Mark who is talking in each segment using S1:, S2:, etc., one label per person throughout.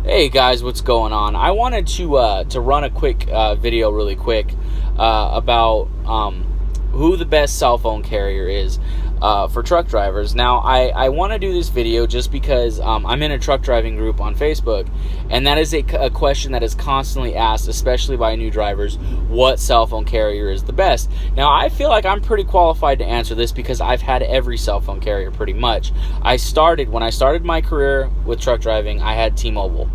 S1: Hey guys, what's going on? I wanted to run a quick video really quick about who the best cell phone carrier is for truck drivers. Now, I want to do this video just because I'm in a truck driving group on Facebook, and that is a question that is constantly asked, especially by new drivers: what cell phone carrier is the best? Now, I feel like I'm pretty qualified to answer this because I've had every cell phone carrier pretty much. When I started my career with truck driving, I had T-Mobile.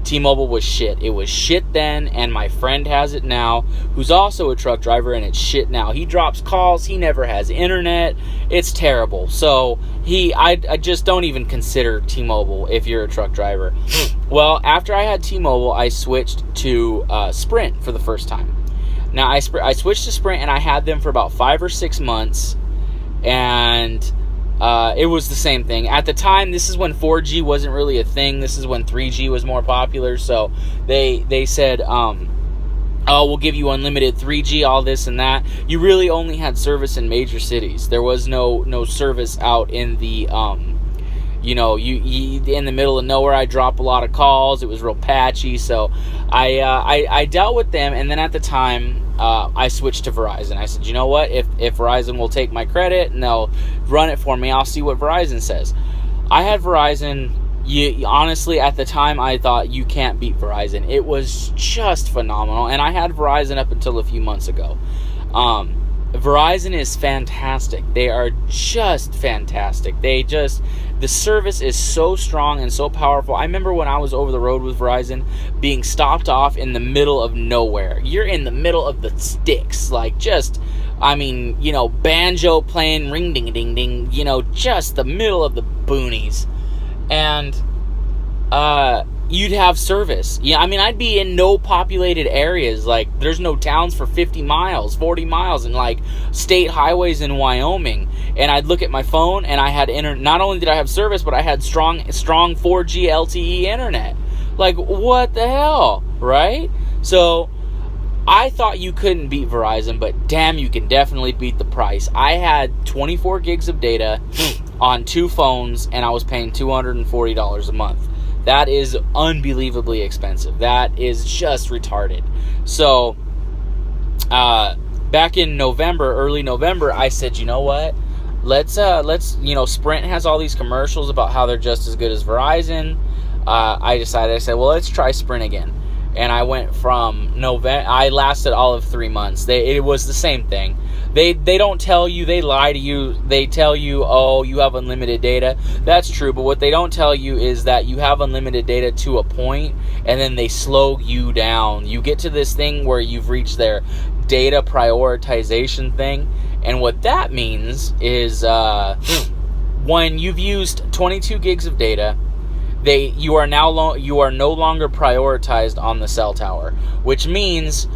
S1: T-Mobile was shit. It was shit then, and my friend has it now, who's also a truck driver, and it's shit now. He drops calls. He never has internet. It's terrible. So I just don't even consider T-Mobile if you're a truck driver. Well, after I had T-Mobile, I switched to Sprint for the first time. Now, I switched to Sprint, and I had them for about 5 or 6 months, and it was the same thing. At the time, this is when 4G wasn't really a thing. This is when 3G was more popular. So they said, oh, we'll give you unlimited 3G, all this and that. You really only had service in major cities. There was no service out in the, you in the middle of nowhere. I dropped a lot of calls. It was real patchy. So I dealt with them. And then at the time, I switched to Verizon. I said, you know what? If Verizon will take my credit and they'll run it for me, I'll see what Verizon says. I had Verizon. Honestly, at the time, I thought you can't beat Verizon. It was just phenomenal. And I had Verizon up until a few months ago. Verizon is fantastic. They are just fantastic. The service is so strong and so powerful. I remember when I was over the road with Verizon, being stopped off in the middle of nowhere. You're in the middle of the sticks, banjo playing, ring ding ding ding, just the middle of the boonies. And you'd have service. Yeah, I'd be in no populated areas. There's no towns for 50 miles, 40 miles, and state highways in Wyoming. And I'd look at my phone, and I had not only did I have service, but I had strong 4G LTE internet. What the hell, right? So I thought you couldn't beat Verizon, but damn, you can definitely beat the price. I had 24 gigs of data on 2 phones, and I was paying $240 a month. That is unbelievably expensive. That is just retarded. So, back in early November, I said, you know what? Let's Sprint has all these commercials about how they're just as good as Verizon. I said, well, let's try Sprint again. And I went from November. I lasted all of 3 months. It was the same thing. They don't tell you. They lie to you. They tell you, oh, you have unlimited data. That's true. But what they don't tell you is that you have unlimited data to a point, and then they slow you down. You get to this thing where you've reached their data prioritization thing. And what that means is when you've used 22 gigs of data, you are no longer prioritized on the cell tower, which means,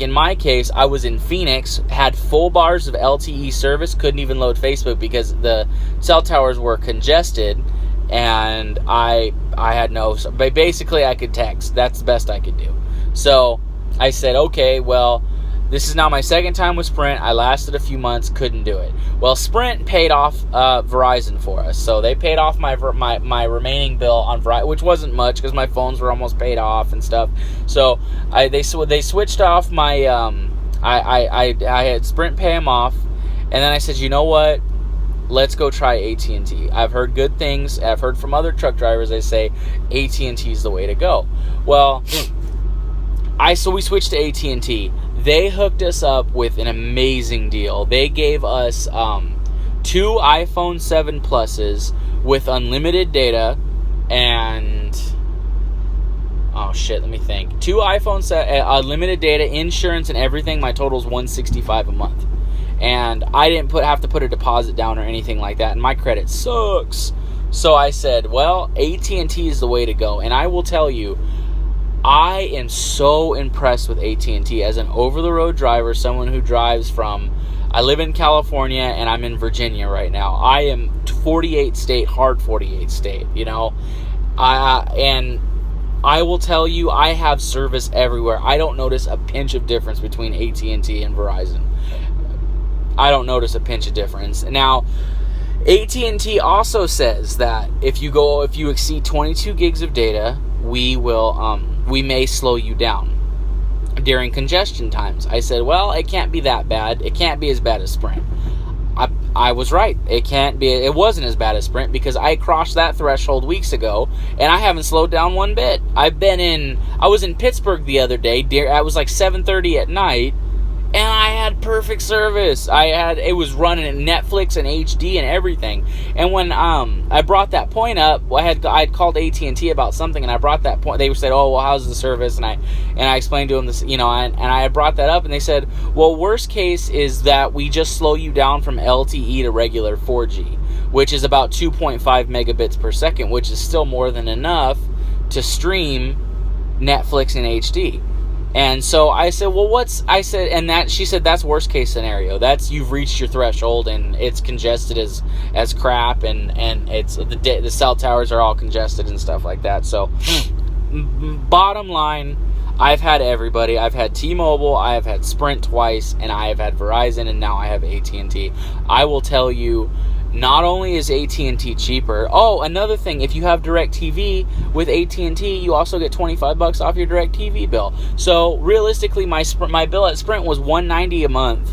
S1: in my case, I was in Phoenix, had full bars of LTE service, couldn't even load Facebook because the cell towers were congested, and I had but basically I could text. That's the best I could do. So I said, okay, well, this is now my second time with Sprint. I lasted a few months, couldn't do it. Well, Sprint paid off Verizon for us. So they paid off my remaining bill on Verizon, which wasn't much because my phones were almost paid off and stuff. So they switched off my I had Sprint pay them off, and then I said, you know what? Let's go try AT&T. I've heard good things. I've heard from other truck drivers. They say AT&T is the way to go. Well, so we switched to AT&T. They hooked us up with an amazing deal. They gave us 2 iPhone 7 Pluses with unlimited data and... oh, shit, let me think. 2 iPhone 7, unlimited data, insurance, and everything. My total is $165 a month. And I didn't have to put a deposit down or anything like that. And my credit sucks. So I said, well, AT&T is the way to go. And I will tell you, I am so impressed with AT&T as an over-the-road driver, someone who drives I live in California and I'm in Virginia right now. I am 48 state, hard 48 state, and I will tell you, I have service everywhere. I don't notice a pinch of difference between AT&T and Verizon. I don't notice a pinch of difference. Now, AT&T also says that if you exceed 22 gigs of data we may slow you down during congestion times. I said, well, it can't be that bad. It can't be as bad as Sprint. I was right. It wasn't as bad as Sprint because I crossed that threshold weeks ago and I haven't slowed down one bit. I was in Pittsburgh the other day. I was like 7:30 at night and I had perfect service. It was running at Netflix and HD and everything. And when I brought that point up, I'd called AT&T about something, and I brought that point. They said, "Oh, well, how's the service?" And I explained to them this, and I brought that up, and they said, "Well, worst case is that we just slow you down from LTE to regular 4G, which is about 2.5 megabits per second, which is still more than enough to stream Netflix in HD." And so I said, well, she said, that's worst case scenario. That's, you've reached your threshold and it's congested as crap, and it's the cell towers are all congested and stuff like that. So bottom line, I've had everybody. I've had T-Mobile, I have had Sprint twice, and I have had Verizon, and now I have AT&T. I will tell you, not only is AT&T cheaper. Oh, another thing, if you have DirecTV with AT&T, you also get $25 off your DirecTV bill. So realistically, my bill at Sprint was $190 a month,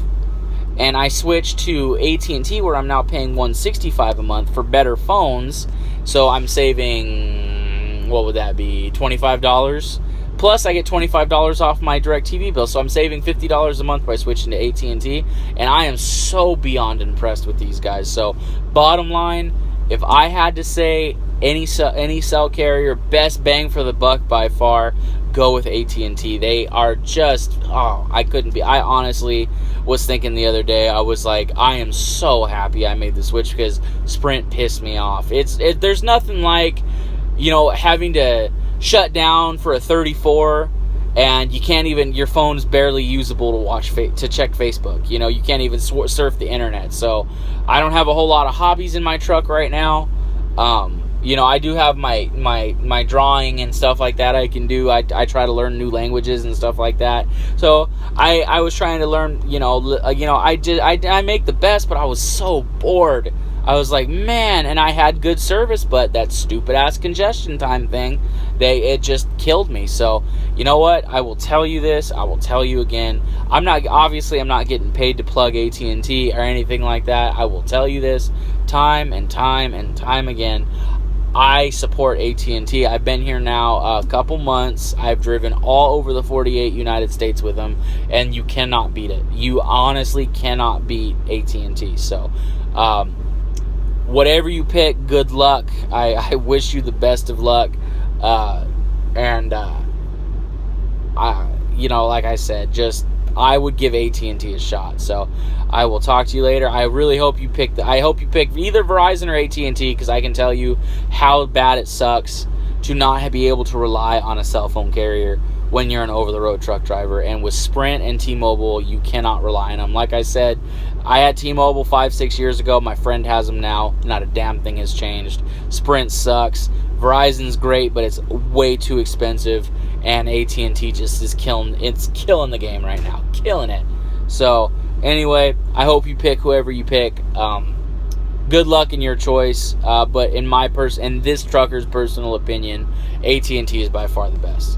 S1: and I switched to AT&T where I'm now paying $165 a month for better phones. So I'm saving, what would that be, $25? Plus, I get $25 off my DirecTV bill, so I'm saving $50 a month by switching to AT&T, and I am so beyond impressed with these guys. So, bottom line, if I had to say any cell carrier, best bang for the buck by far, go with AT&T. They are just, I honestly was thinking the other day, I was like, I am so happy I made the switch because Sprint pissed me off. There's nothing like, having to shut down for a 34 and you can't even, your phone's barely usable to check Facebook. You can't even surf the internet. So I don't have a whole lot of hobbies in my truck right now. I do have my drawing and stuff like that I can do. I try to learn new languages and stuff like that. So I was trying to learn, I make the best, but I was so bored. I was like, man, and I had good service, but that stupid ass congestion time thing, it just killed me. So, you know what? I will tell you this. I will tell you again. I'm not getting paid to plug AT&T or anything like that. I will tell you this time and time and time again. I support AT&T. I've been here now a couple months. I've driven all over the 48 United States with them, and you cannot beat it. You honestly cannot beat AT&T. So, whatever you pick, good luck. I wish you the best of luck. Like I said, I would give AT&T a shot. So I will talk to you later. I really hope you pick either Verizon or AT&T, because I can tell you how bad it sucks to not be able to rely on a cell phone carrier when you're an over-the-road truck driver. And with Sprint and T-Mobile, you cannot rely on them. Like I said, I had T-Mobile 5-6 years ago. My friend has them now. Not a damn thing has changed. Sprint sucks. Verizon's great, but it's way too expensive. And AT&T just is killing the game right now. Killing it. So, anyway, I hope you pick whoever you pick. Good luck in your choice. But in this trucker's personal opinion, AT&T is by far the best.